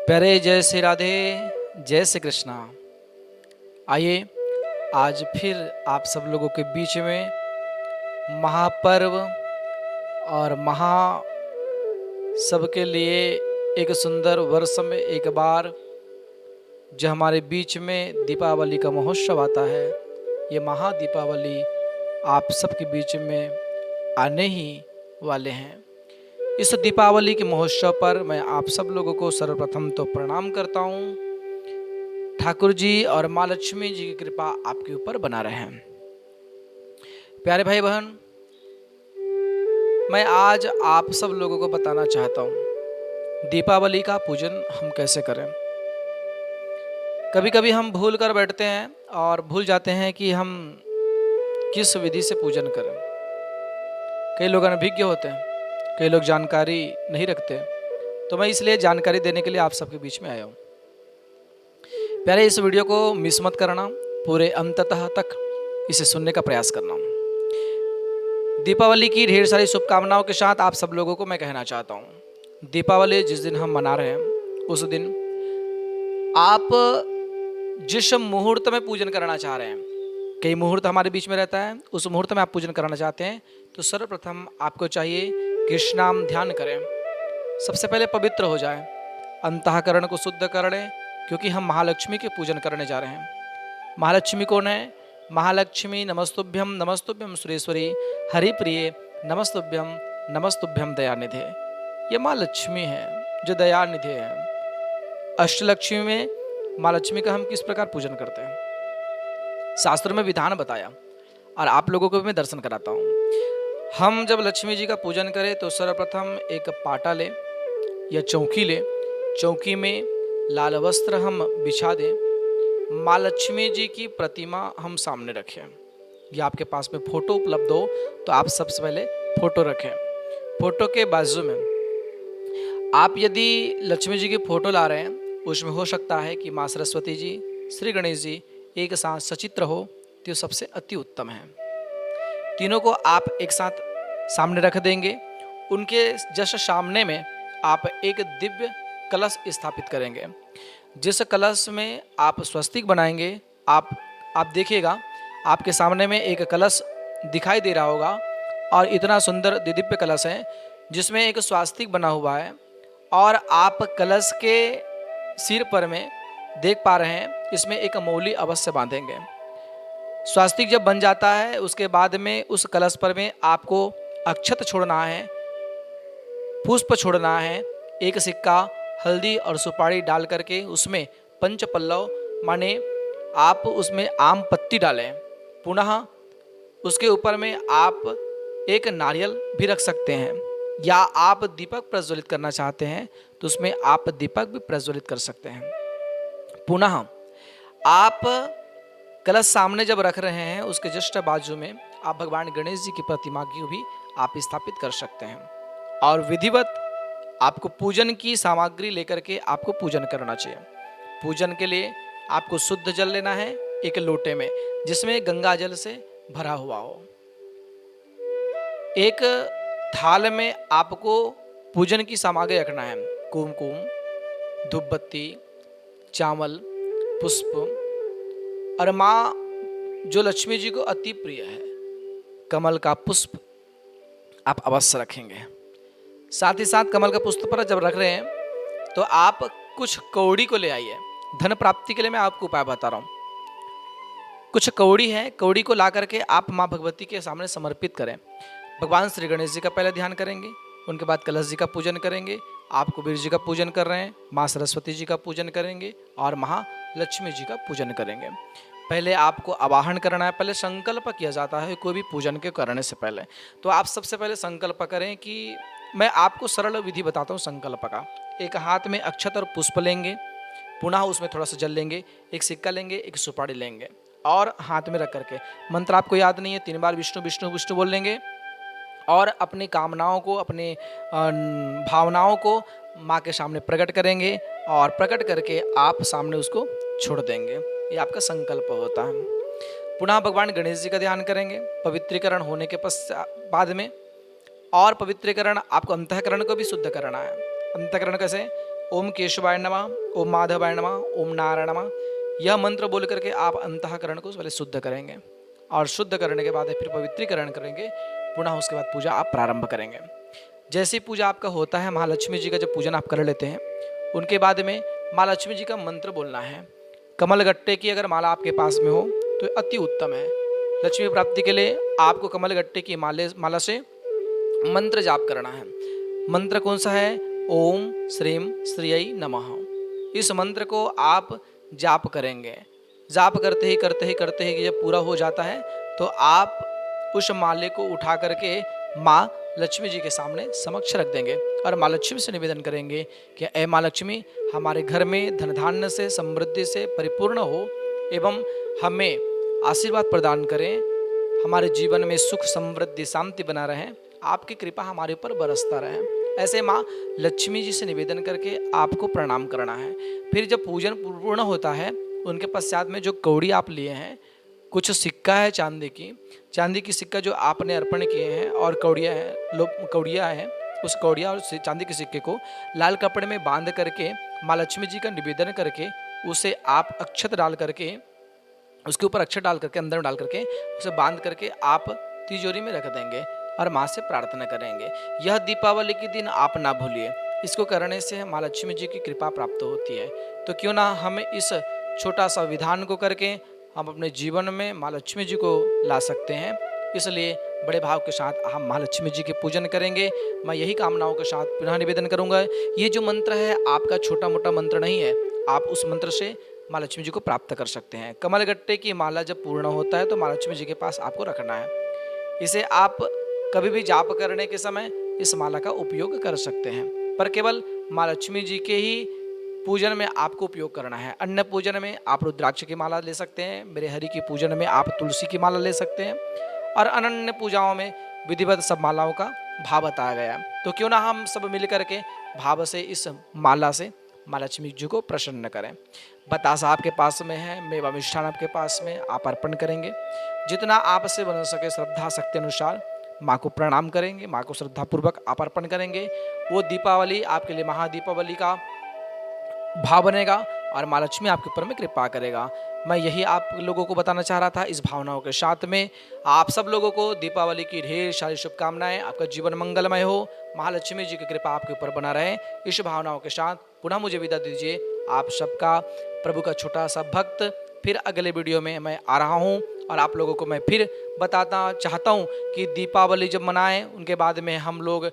प्यारे जय श्री राधे, जय श्री कृष्णा। आइए आज फिर आप सब लोगों के बीच में महापर्व और महा सबके लिए एक सुंदर वर्ष में एक बार जो हमारे बीच में दीपावली का महोत्सव आता है, ये महा दीपावली आप सबके बीच में आने ही वाले हैं। इस दीपावली के महोत्सव पर मैं आप सब लोगों को सर्वप्रथम तो प्रणाम करता हूँ। ठाकुर जी और माँ लक्ष्मी जी की कृपा आपके ऊपर बना रहे। प्यारे भाई बहन, मैं आज आप सब लोगों को बताना चाहता हूँ दीपावली का पूजन हम कैसे करें। कभी कभी हम भूल कर बैठते हैं और भूल जाते हैं कि हम किस विधि से पूजन करें। कई लोग अनभिज्ञ होते हैं, कई लोग जानकारी नहीं रखते, तो मैं इसलिए जानकारी देने के लिए आप सबके बीच में आया हूँ। प्यारे, इस वीडियो को मिस मत करना, पूरे अंततः तक इसे सुनने का प्रयास करना। दीपावली की ढेर सारी शुभकामनाओं के साथ आप सब लोगों को मैं कहना चाहता हूँ, दीपावली जिस दिन हम मना रहे हैं उस दिन आप जिस मुहूर्त में पूजन करना चाह रहे हैं, कई मुहूर्त हमारे बीच में रहता है, उस मुहूर्त में आप पूजन करना चाहते हैं तो सर्वप्रथम आपको चाहिए कृष्णाम ध्यान करें। सबसे पहले पवित्र हो जाए, अंतःकरण को शुद्ध कर लें, क्योंकि हम महालक्ष्मी के पूजन करने जा रहे हैं। महालक्ष्मी कौन है? महालक्ष्मी नमस्तुभ्यम नमस्तुभ्यम सुरेश्वरी हरिप्रिय नमस्तुभ्यम नमस्तुभ्यम दयानिधे। ये माँ लक्ष्मी है जो दयानिधे है। अष्टलक्ष्मी में माँ लक्ष्मी का हम किस प्रकार पूजन करते हैं, शास्त्र में विधान बताया और आप लोगों को भी मैं दर्शन कराता हूँ। हम जब लक्ष्मी जी का पूजन करें तो सर्वप्रथम एक पाटा ले या चौकी ले, चौकी में लाल वस्त्र हम बिछा दें, माँ लक्ष्मी जी की प्रतिमा हम सामने रखें या आपके पास में फोटो उपलब्ध हो तो आप सबसे पहले फोटो रखें। फोटो के बाजू में आप यदि लक्ष्मी जी की फोटो ला रहे हैं, उसमें हो सकता है कि माँ सरस्वती जी, श्री गणेश जी एक साथ सचित्र हो तो सबसे अति उत्तम है। तीनों को आप एक साथ सामने रख देंगे। उनके जस्ट सामने में आप एक दिव्य कलश स्थापित करेंगे, जिस कलश में आप स्वस्तिक बनाएंगे। आप देखिएगा आपके सामने में एक कलश दिखाई दे रहा होगा और इतना सुंदर दिव्य कलश है जिसमें एक स्वास्तिक बना हुआ है और आप कलश के सिर पर में देख पा रहे हैं इसमें एक मौली अवश्य बांधेंगे। स्वास्तिक जब बन जाता है उसके बाद में उस कलश पर में आपको अक्षत छोड़ना है, पुष्प छोड़ना है, एक सिक्का, हल्दी और सुपारी डाल करके उसमें पंच पल्लव माने आप उसमें आम पत्ती डालें। पुनः उसके ऊपर में आप एक नारियल भी रख सकते हैं, या आप दीपक प्रज्वलित करना चाहते हैं तो उसमें आप दीपक भी प्रज्वलित कर सकते हैं। पुनः आप कलश सामने जब रख रहे हैं उसके जस्ट बाजू में आप भगवान गणेश जी की प्रतिमा की भी आप स्थापित कर सकते हैं और विधिवत आपको पूजन की सामग्री लेकर के आपको पूजन करना चाहिए। पूजन के लिए आपको शुद्ध जल लेना है एक लोटे में, जिसमें गंगा जल से भरा हुआ हो। एक थाल में आपको पूजन की सामग्री रखना है, कुमकुम, धूप बत्ती, चावल, पुष्प और माँ जो लक्ष्मी जी को अति प्रिय है कमल का पुष्प आप अवश्य रखेंगे। साथ ही साथ कमल का पुष्प पर जब रख रहे हैं तो आप कुछ कौड़ी को ले आइए। धन प्राप्ति के लिए मैं आपको उपाय बता रहा हूँ। कुछ कौड़ी है, कौड़ी को ला करके आप माँ भगवती के सामने समर्पित करें। भगवान श्री गणेश जी का पहले ध्यान करेंगे, उनके बाद कलश जी का पूजन करेंगे, आप कुबेर जी का पूजन कर रहे हैं, माँ सरस्वती जी का पूजन करेंगे और महालक्ष्मी जी का पूजन करेंगे। पहले आपको आवाहन करना है, पहले संकल्प किया जाता है कोई भी पूजन के करने से पहले। तो आप सबसे पहले संकल्प करें कि मैं आपको सरल विधि बताता हूँ संकल्प का। एक हाथ में अक्षत और पुष्प लेंगे, पुनः उसमें थोड़ा सा जल लेंगे, एक सिक्का लेंगे, एक सुपारी लेंगे और हाथ में रख करके मंत्र आपको याद नहीं है, 3 बार विष्णु विष्णु विष्णु बोल लेंगे और अपनी कामनाओं को, अपनी भावनाओं को माँ के सामने प्रकट करेंगे और प्रकट करके आप सामने उसको छोड़ देंगे। ये आपका संकल्प होता है। पुनः भगवान गणेश जी का ध्यान करेंगे पवित्रीकरण होने के बाद में, और पवित्रीकरण आपको अंतःकरण को भी शुद्ध करना है। अंतःकरण कैसे? ओम केशवाय नमः, ओम माधवाय नमः, ओम नारायण नमः, यह मंत्र बोल करके आप अंतःकरण को पहले शुद्ध करेंगे और शुद्ध करने के बाद फिर पवित्रीकरण करेंगे। पुनः उसके बाद पूजा आप प्रारंभ करेंगे। जैसे ही पूजा आपका होता है, महालक्ष्मी जी का जब पूजन आप कर लेते हैं, उनके बाद में माँ लक्ष्मी जी का मंत्र बोलना है। कमलगट्टे की अगर माला आपके पास में हो तो अति उत्तम है। लक्ष्मी प्राप्ति के लिए आपको कमलगट्टे की माला से मंत्र जाप करना है। मंत्र कौन सा है? ओम श्रीम श्रीयै नमः। इस मंत्र को आप जाप करेंगे। जाप करते ही जब पूरा हो जाता है तो आप उस माले को उठा करके माँ लक्ष्मी जी के सामने समक्ष रख देंगे और माँ लक्ष्मी से निवेदन करेंगे कि ऐ माँ लक्ष्मी, हमारे घर में धन धान्य से समृद्धि से परिपूर्ण हो एवं हमें आशीर्वाद प्रदान करें, हमारे जीवन में सुख समृद्धि शांति बना रहे, आपकी कृपा हमारे ऊपर बरसता रहे। ऐसे माँ लक्ष्मी जी से निवेदन करके आपको प्रणाम करना है। फिर जब पूजन पूर्ण होता है, उनके पश्चात में जो कौड़ी आप लिए हैं, कुछ सिक्का है चांदी की सिक्का जो आपने अर्पण किए हैं और कौड़िया है, उस कौड़िया और चांदी के सिक्के को लाल कपड़े में बांध करके माँ लक्ष्मी जी का निवेदन करके उसे आप अक्षत डाल करके, उसके ऊपर अक्षत डाल करके, अंदर में डाल करके उसे बांध करके आप तिजोरी में रख देंगे और माँ से प्रार्थना करेंगे। यह दीपावली के दिन आप ना भूलिए। इसको करने से माँ लक्ष्मी जी की कृपा प्राप्त होती है। तो क्यों ना हम इस छोटा सा विधान को करके हम अपने जीवन में माँ लक्ष्मी जी को ला सकते हैं। इसलिए बड़े भाव के साथ हम माँ लक्ष्मी जी के पूजन करेंगे। मैं यही कामनाओं के साथ पुनः निवेदन करूंगा, ये जो मंत्र है आपका छोटा मोटा मंत्र नहीं है, आप उस मंत्र से माँ लक्ष्मी जी को प्राप्त कर सकते हैं। कमलगट्टे की माला जब पूर्ण होता है तो माँ लक्ष्मी जी के पास आपको रखना है। इसे आप कभी भी जाप करने के समय इस माला का उपयोग कर सकते हैं, पर केवल माँ लक्ष्मी जी के ही पूजन में आपको उपयोग करना है। अन्य पूजन में आप रुद्राक्ष की माला ले सकते हैं, मेरे हरि की पूजन में आप तुलसी की माला ले सकते हैं और अन्य पूजाओं में विधिवत सब मालाओं का भाव बताया गया। तो क्यों ना हम सब मिल करके भाव से इस माला से माँ लक्ष्मी जी को प्रसन्न करें। बतासा आपके पास में है, मेवा मिष्ठान आपके पास में, आप अर्पण करेंगे। जितना आपसे बन सके श्रद्धा शक्ति अनुसार माँ को प्रणाम करेंगे, माँ को श्रद्धापूर्वक आप अर्पण करेंगे। वो दीपावली आपके लिए महादीपावली का भाव बनेगा और माँ लक्ष्मी आपके ऊपर में कृपा करेगा। मैं यही आप लोगों को बताना चाह रहा था। इस भावनाओं के साथ में आप सब लोगों को दीपावली की ढेर सारी शुभकामनाएं। आपका जीवन मंगलमय हो, महालक्ष्मी जी की कृपा आपके ऊपर बना रहे। इस भावनाओं के साथ पुनः मुझे विदा दीजिए। आप सबका प्रभु का छोटा सा भक्त फिर अगले वीडियो में मैं आ रहा हूँ और आप लोगों को मैं फिर बताता चाहता हूँ कि दीपावली जब मनाएं, उनके बाद में हम लोग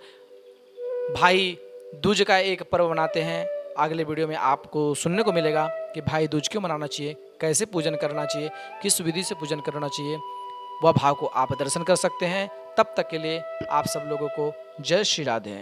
भाई दूज का एक पर्व मनाते हैं। अगले वीडियो में आपको सुनने को मिलेगा कि भाई दूज क्यों मनाना चाहिए, कैसे पूजन करना चाहिए, किस विधि से पूजन करना चाहिए, वह भाव को आप दर्शन कर सकते हैं। तब तक के लिए आप सब लोगों को जय श्री राधे।